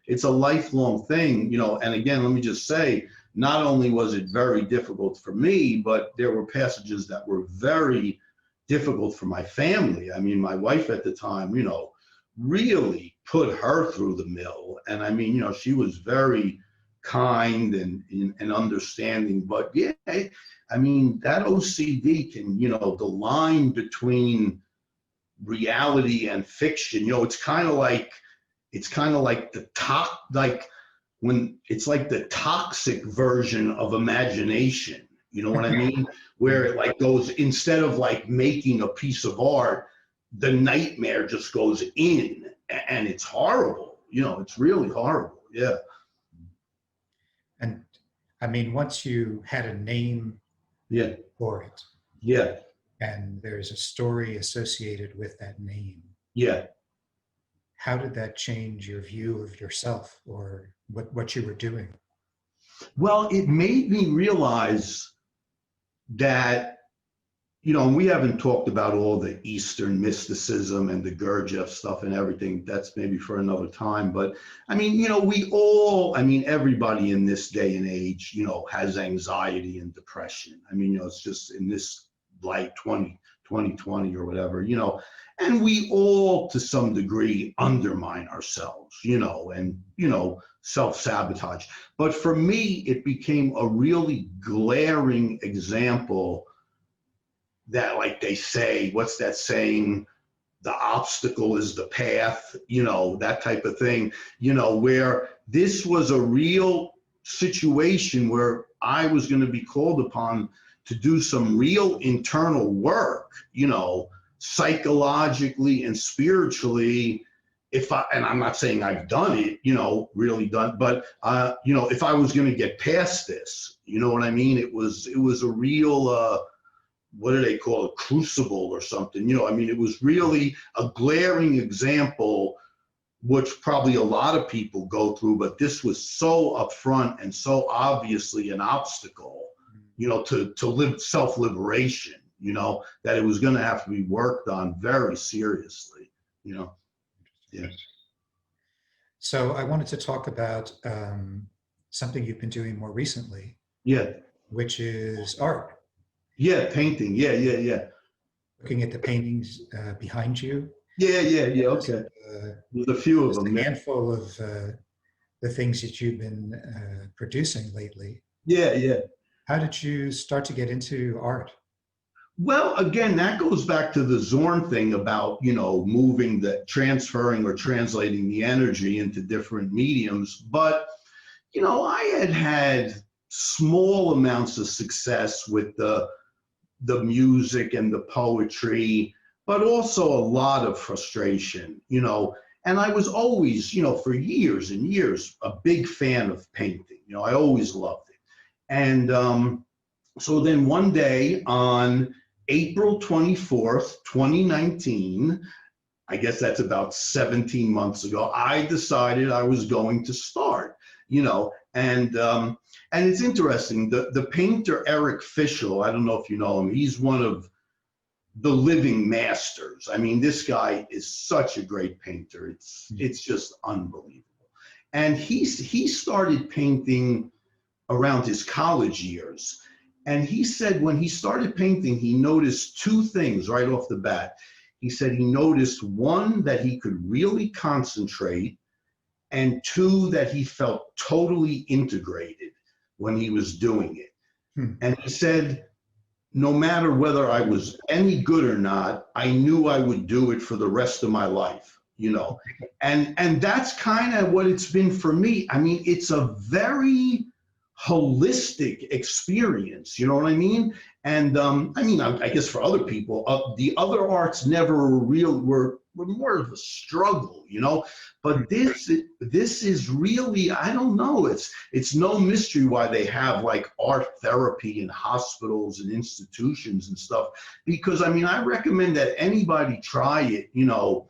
it's a lifelong thing, and again, let me just say, not only was it very difficult for me, but there were passages that were very difficult for my family. I mean, my wife at the time, really put her through the mill, and she was very kind and understanding, but yeah, that OCD can, the line between reality and fiction, it's kind of like the toxic version of imagination, you know what I mean? Where it like goes, instead of like making a piece of art, the nightmare just goes in, and it's horrible, it's really horrible. Yeah. And once you had a name Yeah. for it, Yeah. and there's a story associated with that name. Yeah. How did that change your view of yourself or what you were doing? Well, it made me realize that, and we haven't talked about all the Eastern mysticism and the Gurdjieff stuff and everything. That's maybe for another time. But everybody in this day and age, has anxiety and depression. It's just in this like 2020 or whatever, and we all to some degree undermine ourselves, and, self-sabotage. But for me, it became a really glaring example that, like they say, what's that saying? The obstacle is the path, that type of thing, where this was a real situation where I was going to be called upon to do some real internal work, psychologically and spiritually. And I'm not saying I've done it, really done, but, if I was going to get past this, you know what I mean? It was a real, what do they call it? Crucible or something, it was really a glaring example, which probably a lot of people go through, but this was so upfront and so obviously an obstacle, to live self-liberation, that it was going to have to be worked on very seriously, Yeah. So I wanted to talk about something you've been doing more recently. Yeah. Which is art. Yeah, painting. Yeah. Looking at the paintings behind you. Yeah. Okay. There's a few of them. A handful of the things that you've been producing lately. Yeah. How did you start to get into art? Well, again, that goes back to the Zorn thing about, transferring or translating the energy into different mediums. But, I had small amounts of success with the music and the poetry, but also a lot of frustration, and I was always, for years and years, a big fan of painting. I always loved it. And so then one day on April 24th, 2019, I guess that's about 17 months ago, I decided I was going to start, and it's interesting, the painter Eric Fischl, I don't know if you know him, he's one of the living masters. I mean, this guy is such a great painter. It's just unbelievable. And he started painting around his college years. And he said when he started painting, he noticed two things right off the bat. He said he noticed, one, that he could really concentrate, and two, that he felt totally integrated when he was doing it. And he said, no matter whether I was any good or not, I knew I would do it for the rest of my life, you know. And that's kind of what it's been for me. I mean, it's a very holistic experience, you know what I mean? And I mean, I guess for other people, the other arts never were more of a struggle, you know. But this is really, I don't know. It's no mystery why they have like art therapy in hospitals and institutions and stuff. Because I mean, I recommend that anybody try it, you know.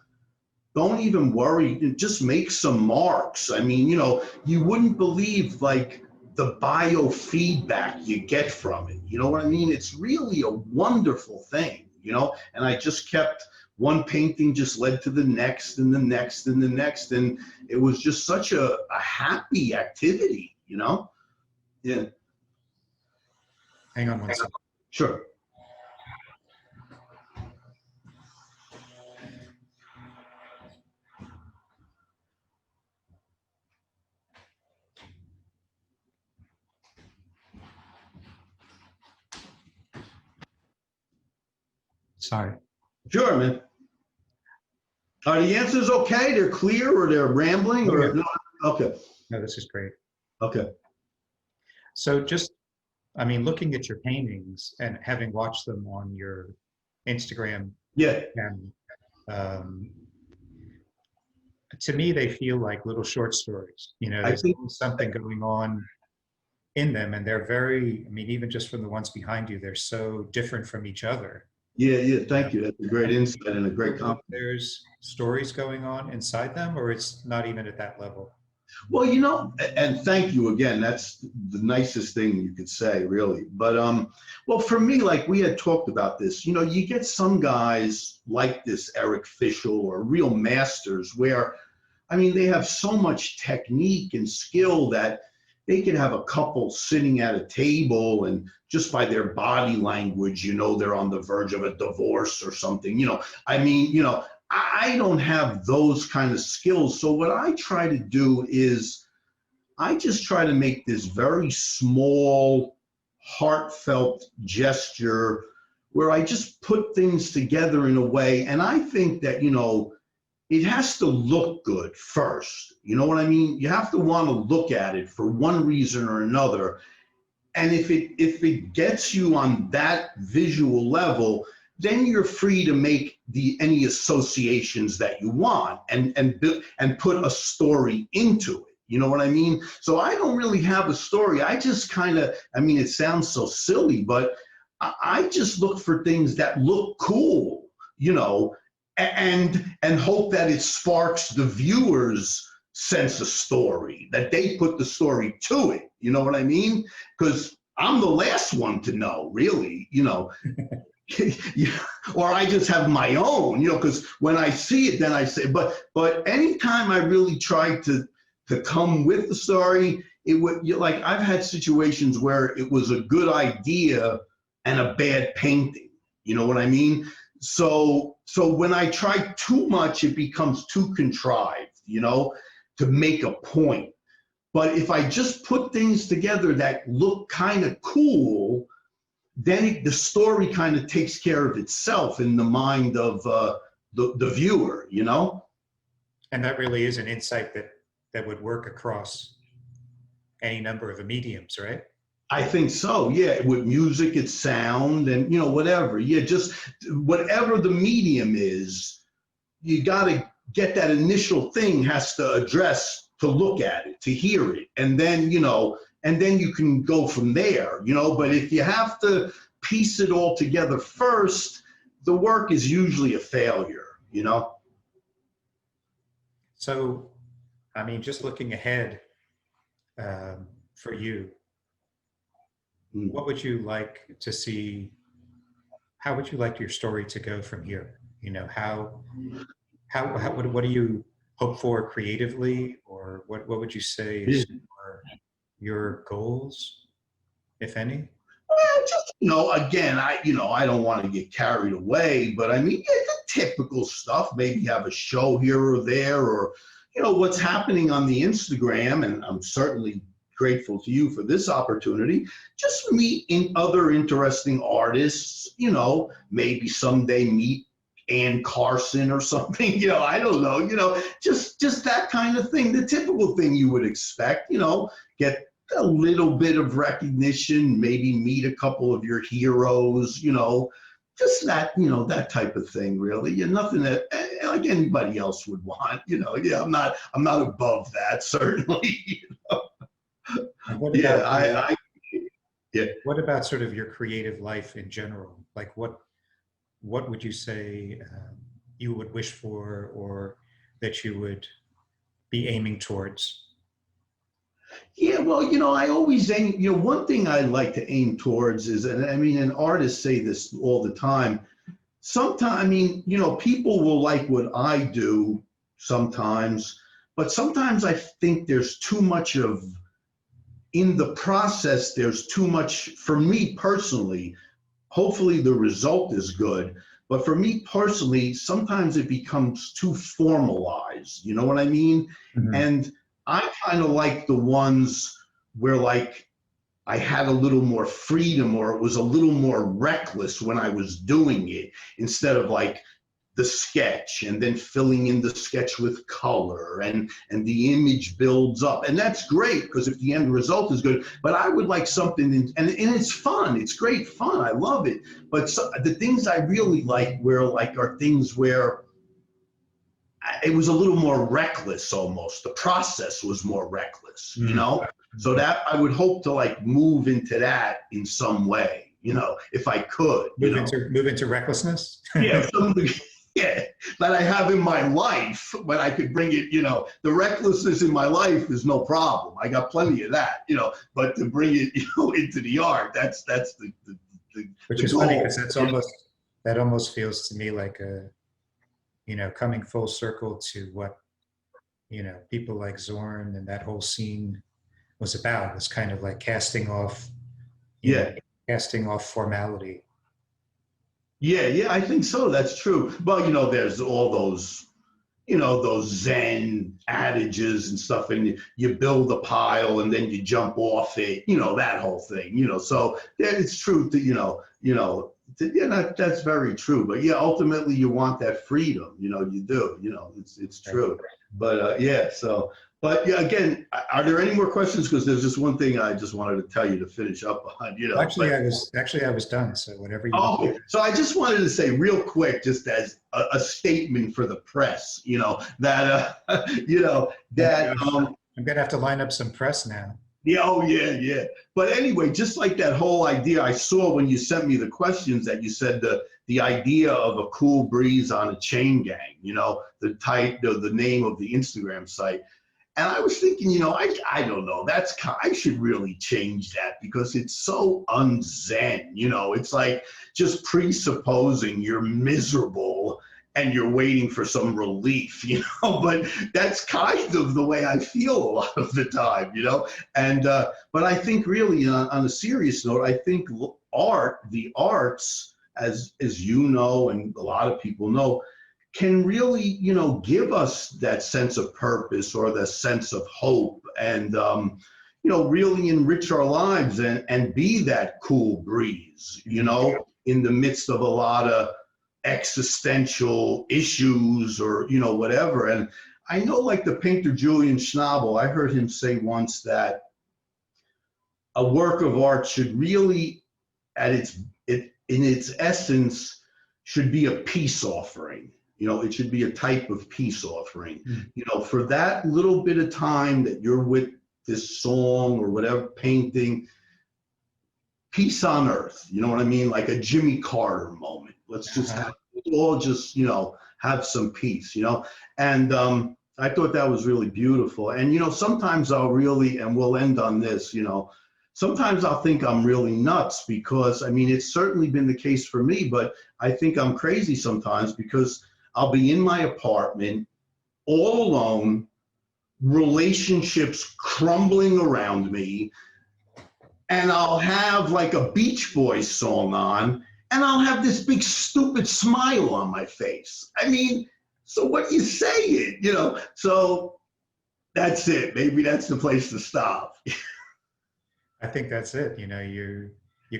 Don't even worry, just make some marks. I mean, you know, you wouldn't believe like the biofeedback you get from it. You know what I mean? It's really a wonderful thing, you know? And I just kept, one painting just led to the next and the next and the next. And it was just such a happy activity, you know? Yeah. Hang on one second. Sure. Sorry. Sure, man. Are the answers okay? They're clear, or they're rambling, or Okay. no? Okay. No, this is great. Okay. So just, I mean, looking at your paintings and having watched them on your Instagram Yeah. channel, to me, they feel like little short stories. You know, I there's think always something going on in them, and they're very, I mean, even just from the ones behind you, they're so different from each other. Yeah, thank you. That's a great insight and a great compliment. There's stories going on inside them, or it's not even at that level. Well, you know, and thank you again. That's the nicest thing you could say, really. But well, for me, like we had talked about this, you know, you get some guys like this Eric Fischl or real masters where, I mean, they have so much technique and skill that they could have a couple sitting at a table and just by their body language, you know, they're on the verge of a divorce or something, you know. I mean, you know, I don't have those kind of skills. So what I try to do is I just try to make this very small, heartfelt gesture where I just put things together in a way. And I think that, you know, it has to look good first. You know what I mean? You have to want to look at it for one reason or another. And if it gets you on that visual level, then you're free to make any associations that you want and put a story into it. You know what I mean? So I don't really have a story. I just kind of, I mean, it sounds so silly, but I just look for things that look cool, you know, and hope that it sparks the viewer's sense of story, that they put the story to it. You know what I mean? Because I'm the last one to know, really, you know. Or I just have my own, you know, because when I see it, then I say, but anytime I really try to come with the story, it would, like, I've had situations where it was a good idea and a bad painting. You know what I mean? So when I try too much, it becomes too contrived, you know, to make a point. But if I just put things together that look kind of cool, then the story kind of takes care of itself in the mind of the viewer, you know? And that really is an insight that would work across any number of mediums, right? I think so, yeah. With music, it's sound and, you know, whatever. Yeah, just whatever the medium is, you got to get that initial thing has to address to look at it, to hear it. And then, you know, and then you can go from there, you know. But if you have to piece it all together first, the work is usually a failure, you know. So, I mean, just looking ahead for you, what would you like to see how would you like your story to go from here? What do you hope for creatively, or what would you say Yeah. is your goals, if any? Just, again, I don't want to get carried away, but I mean, yeah, the typical stuff. Maybe have a show here or there, or what's happening on the Instagram. And I'm certainly grateful to you for this opportunity. Just meet other interesting artists. Maybe someday meet Ann Carson or something. I don't know. Just that kind of thing. The typical thing you would expect. Get a little bit of recognition, maybe meet a couple of your heroes, just that type of thing, really. And nothing that like anybody else would want, yeah, I'm not above that, certainly. And what Yeah, about yeah. what about sort of your creative life in general? Like what would you say you would wish for, or that you would be aiming towards? Yeah, well, I always aim, one thing I like to aim towards is, and I mean, and artists say this all the time, sometimes, I mean, people will like what I do sometimes, but sometimes I think there's too much of, in the process, there's too much, for me personally, hopefully the result is good, but for me personally, sometimes it becomes too formalized, you know what I mean? Mhm. And I kind of like the ones where like I had a little more freedom, or it was a little more reckless when I was doing it, instead of like the sketch and then filling in the sketch with color, and the image builds up, and that's great because if the end result is good, but I would like something and it's fun, it's great fun, I love it, but the things I really like where like are things where it was a little more reckless, almost the process was more reckless, Mm. so that I would hope to like move into that in some way, if I could, Move into recklessness. yeah, something, yeah, that I have in my life, but I could bring it, the recklessness in my life is no problem. I got plenty of that, but to bring it, into the art, that's Which the is funny goal. because that almost feels to me like a, coming full circle to what, people like Zorn and that whole scene was about. Was kind of like you know, Yeah, casting off formality. yeah, I think so. That's true. Well, there's all those Zen adages and stuff, and you build a pile and then you jump off it, that whole thing, So yeah, it's true that, yeah, that's very true. But yeah, ultimately you want that freedom, you do, it's Right? true. But yeah, so, but yeah, again, are there any more questions? Because there's just one thing I just wanted to tell you to finish up on, Actually, but I was done. So whatever you want. oh, so I just wanted to say real quick, just as a statement for the press, that that I'm gonna have to line up some press now. yeah, oh yeah. But anyway, just like that whole idea I saw when you sent me the questions, that you said the idea of a cool breeze on a chain gang, the name of the Instagram site. And I was thinking, I don't know, I should really change that because it's so unzen, it's like just presupposing you're miserable and you're waiting for some relief, but that's kind of the way I feel a lot of the time, and, but I think really on a serious note, I think the arts, as and a lot of people know, can really, give us that sense of purpose or the sense of hope, and, really enrich our lives, and be that cool breeze, in the midst of a lot of existential issues, or, whatever. And I know, like the painter Julian Schnabel, I heard him say once that a work of art should really, in its essence, should be a peace offering. It should be a type of peace offering. Mm. For that little bit of time that you're with this song or whatever painting, peace on earth. You know what I mean? Like a Jimmy Carter moment. Let's just Uh-huh. all just, have some peace. And I thought that was really beautiful. And sometimes I'll really, and we'll end on this. sometimes I'll think I'm really nuts because, I mean, it's certainly been the case for me, but I think I'm crazy sometimes because I'll be in my apartment all alone, relationships crumbling around me, and I'll have like a Beach Boys song on, and I'll have this big stupid smile on my face. I mean, so what are you saying? You know, so that's it. Maybe that's the place to stop. I think that's it. You know, you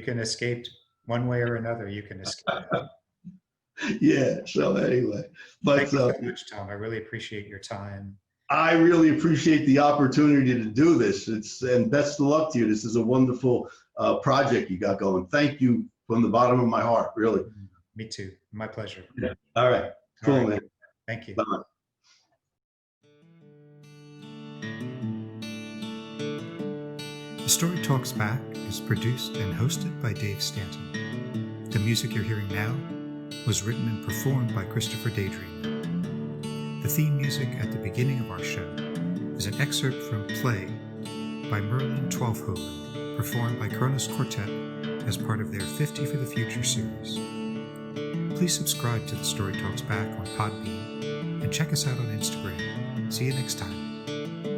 can escape one way or another. You can escape. Yeah. So anyway, Thank but you so much, Tom. I really appreciate your time. I really appreciate the opportunity to do this. And best of luck to you. This is a wonderful project you got going. Thank you from the bottom of my heart, really. Me too. My pleasure. Yeah. All right. All Cool, right. man. Thank you. Bye. The Story Talks Back is produced and hosted by Dave Stanton. The music you're hearing now was written and performed by Christopher Daydream. The theme music at the beginning of our show is an excerpt from Play by Merlin Twelfhoven, performed by Kronos Quartet as part of their 50 for the Future series. Please subscribe to The Story Talks Back on Podbean and check us out on Instagram. See you next time.